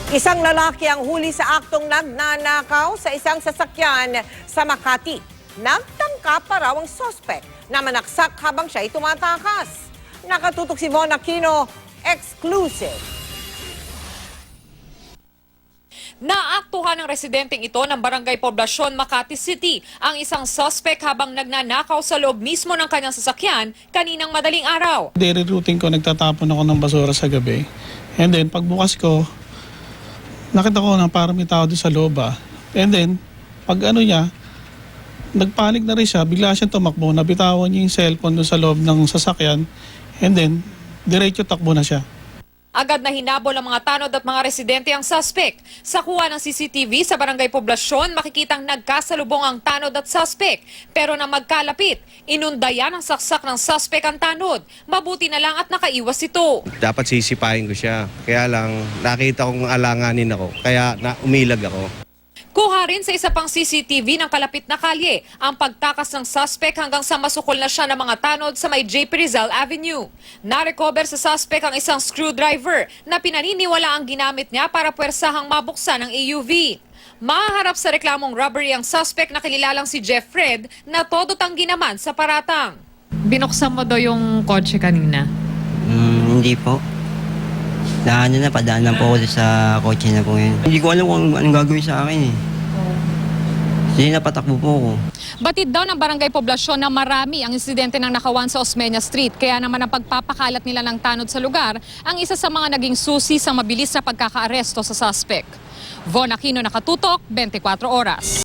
Isang lalaki ang huli sa aktong nagnanakaw sa isang sasakyan sa Makati. Nagtangka pa raw ang sospek na manaksak habang siya'y tumatakas. Nakatutok si Von Aquino, exclusive. Naaktuhan ng residenteng ito ng Barangay Poblacion, Makati City ang isang suspect habang nagnanakaw sa loob mismo ng kanyang sasakyan kaninang madaling araw. Daily routine ko, nagtatapon ako ng basura sa gabi. And then, pagbukas ko, nakita ko na parang may tao doon sa loob. And then, pag ano niya, nagpanik na rin siya, bigla siyang tumakbo, nabitawan niya yung cellphone doon sa loob ng sasakyan. And then, diretso takbo na siya. Agad na hinabol ang mga tanod at mga residente ang suspect. Sa kuha ng CCTV sa Barangay Poblacion, makikitang nagkasalubong ang tanod at suspect. Pero nang magkalapit, inundayan ang saksak ng suspect ang tanod. Mabuti na lang at nakaiwas ito. Dapat sisipahin ko siya. Kaya lang, nakita kong alanganin ako. Kaya umilag ako. Kuha rin sa isa pang CCTV ng kalapit na kalye ang pagtakas ng suspect hanggang sa masukol na siya ng mga tanod sa may JP Rizal Avenue. Na-recover sa suspect ang isang screwdriver na pinaniniwala ang ginamit niya para puwersahang mabuksan ang EUV. Maharap sa reklamong robbery ang suspect na kinilalang si Jeff Fred na todo tanggi naman sa paratang. Binuksan mo daw yung kotse kanina? Hindi po. Padaan lang po ako sa kotse na po yun. Hindi ko alam kung anong gagawin sa akin eh. Hindi napatakbo po ako. Batid daw ng Barangay Poblacion na marami ang insidente ng nakawan sa Osmeña Street. Kaya naman ang pagpapakalat nila ng tanod sa lugar ang isa sa mga naging susi sa mabilis na pagkakaaresto sa suspect. Von Aquino, nakatutok, 24 oras.